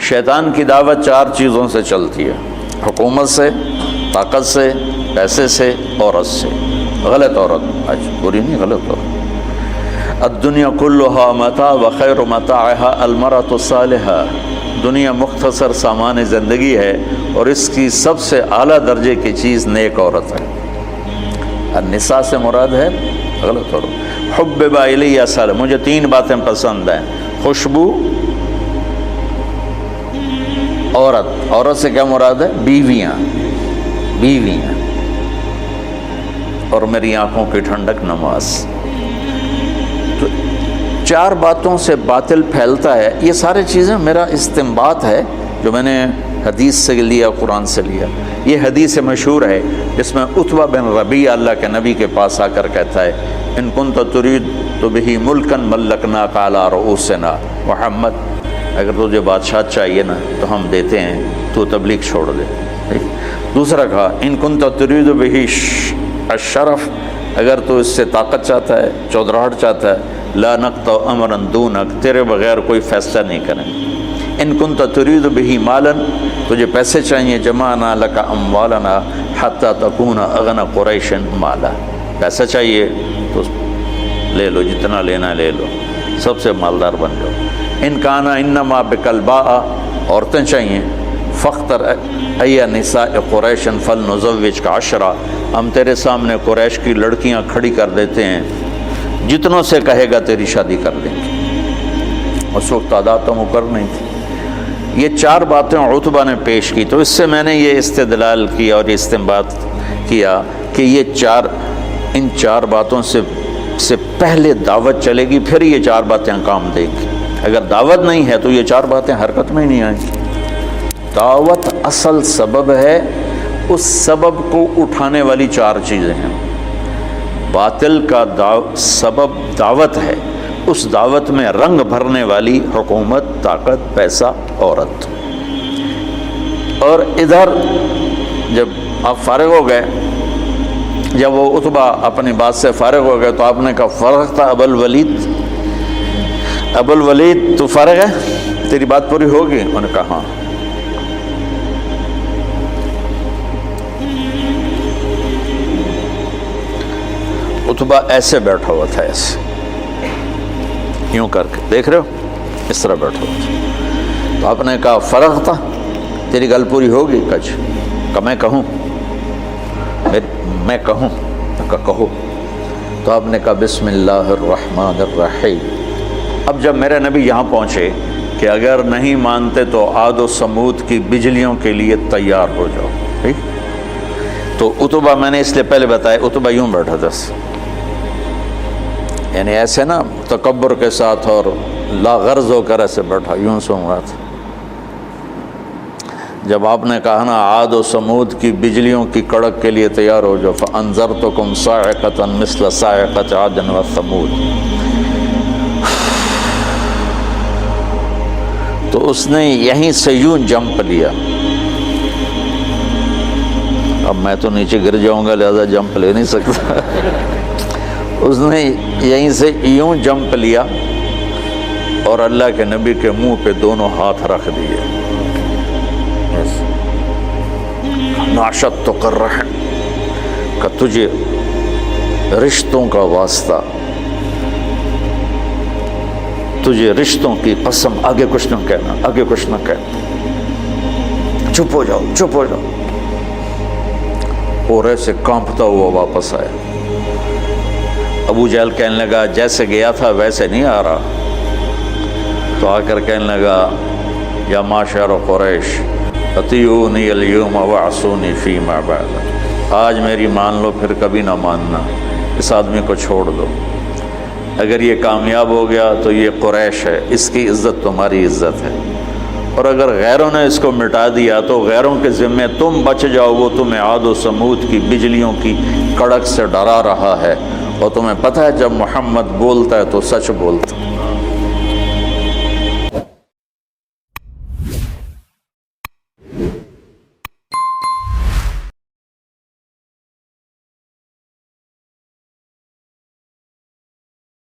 شیطان کی دعوت 4 چیزوں سے چلتی ہے: حکومت سے، طاقت سے، پیسے سے، عورت سے۔ غلط عورت، آج بری نہیں، غلط عورت۔ الدنیا کلھا متاع وخیر متاعها المرأة الصالحة، دنیا مختصر سامان زندگی ہے اور اس کی سب سے اعلیٰ درجے کی چیز نیک عورت ہے۔ النساء سے مراد ہے غلط عورت۔ حبب الی صالح، مجھے 3 باتیں پسند ہیں: خوشبو، عورت سے کیا مراد ہے؟ بیویاں، اور میری آنکھوں کی ٹھنڈک نماز۔ تو 4 باتوں سے باطل پھیلتا ہے۔ یہ سارے چیزیں میرا استنباط ہے جو میں نے حدیث سے لیا، قرآن سے لیا۔ یہ حدیث مشہور ہے جس میں عتبہ بن ربیعہ اللہ کے نبی کے پاس آ کر کہتا ہے: ان کنت ترید تو بہ ملکا ملکناک علی رؤوسنا، محمد اگر تجھے بادشاہ چاہیے نا تو ہم دیتے ہیں، تو تبلیغ چھوڑ دے۔ دوسرا کہا: ان کنت ترید بہ الشرف، اگر تو اس سے طاقت چاہتا ہے، چودراہٹ چاہتا ہے، لا نقطع امرا دونک، تیرے بغیر کوئی فیصلہ نہیں کریں۔ ان کنت ترید بہ مالا، تجھے پیسے چاہیے، جمعنا لک اموالنا حتی تکون اغنى قریش مالا، پیسہ چاہیے تو لے لو، جتنا لینا لے لو، سب سے مالدار بن جاؤ۔ ان کانا انما بک الباء، عورتیں چاہیے، فاختر ای نساء قریش فلنزوجک 10، ہم تیرے سامنے قریش کی لڑکیاں کھڑی کر دیتے ہیں، جتنوں سے کہے گا تیری شادی کر دیں گے۔ اس وقت تعداد تو مقرر نہیں تھی۔ یہ 4 باتیں عتبہ نے پیش کی، تو اس سے میں نے یہ استدلال کیا اور استنباط کیا کہ ان 4 باتوں سے پہلے دعوت چلے گی، پھر یہ 4 باتیں کام دیں گی۔ اگر دعوت نہیں ہے تو یہ 4 باتیں حرکت میں ہی نہیں آئیں گی۔ دعوت اصل سبب ہے، اس سبب کو اٹھانے والی 4 چیزیں ہیں۔ باطل کا سبب دعوت ہے، اس دعوت میں رنگ بھرنے والی حکومت، طاقت، پیسہ، عورت۔ اور ادھر جب آپ فارغ ہو گئے، جب وہ عتبہ اپنی بات سے فارغ ہو گئے تو آپ نے کہا: فرغ تھا ابو الولید، تو فارغ ہے، تیری بات پوری ہوگی؟ انہوں نے کہا ہاں۔ عتبہ ایسے بیٹھا ہوا تھا، ایسے یوں کر کے، دیکھ رہے ہو، اس طرح بیٹھا ہوا تھا۔ تو آپ نے کہا: فرغ تھا، تیری گل پوری ہوگی؟ کہ میں کہوں؟ میں کہوں؟ کہ کہو۔ تو آپ نے کہا: بسم اللہ الرحمن الرحیم۔ اب جب میرے نبی یہاں پہنچے کہ اگر نہیں مانتے تو عاد و سمود کی بجلیوں کے لیے تیار ہو جاؤ، ٹھیک؟ تو عتبہ، میں نے اس لیے پہلے بتایا، عتبہ یوں بیٹھا تھا، یعنی ایسے نا تکبر کے ساتھ اور لا غرض ہو کر ایسے بیٹھا، یوں سن رہا تھا۔ جب آپ نے کہا نا عاد و سمود کی بجلیوں کی کڑک کے لیے تیار ہو جاؤ، فَأَنذَرْتُكُمْ صَاعِقَةً مِثْلَ صَاعِقَةِ عَادٍ وَثَمُودَ، تو اس نے یہیں سے یوں جمپ لیا۔ اب میں تو نیچے گر جاؤں گا، لہذا جمپ لے نہیں سکتا۔ اس نے یہیں سے یوں جمپ لیا اور اللہ کے نبی کے منہ پہ دونوں ہاتھ رکھ دیے۔ ناشدتک الرحم، کہ تجھے رشتوں کا واسطہ، تجھے رشتوں کی قسم، آگے کچھ نہ کہنا، آگے کچھ نہ کہنا، چپ ہو جاؤ، چپ ہو جاؤ۔ اور ایسے کانپتا ہوا واپس آیا۔ ابو جہل کہنے لگا: جیسے گیا تھا ویسے نہیں آ رہا۔ تو آ کر کہنے لگا: یا معشر قریش اطیعونی اليوم وعصونی فیما بعد، آج میری مان لو، پھر کبھی نہ ماننا، اس آدمی کو چھوڑ دو۔ اگر یہ کامیاب ہو گیا تو یہ قریش ہے، اس کی عزت تمہاری عزت ہے، اور اگر غیروں نے اس کو مٹا دیا تو غیروں کے ذمے تم بچ جاؤ، وہ تمہیں عاد و سمود کی بجلیوں کی کڑک سے ڈرا رہا ہے، اور تمہیں پتہ ہے جب محمد بولتا ہے تو سچ بولتا ہے۔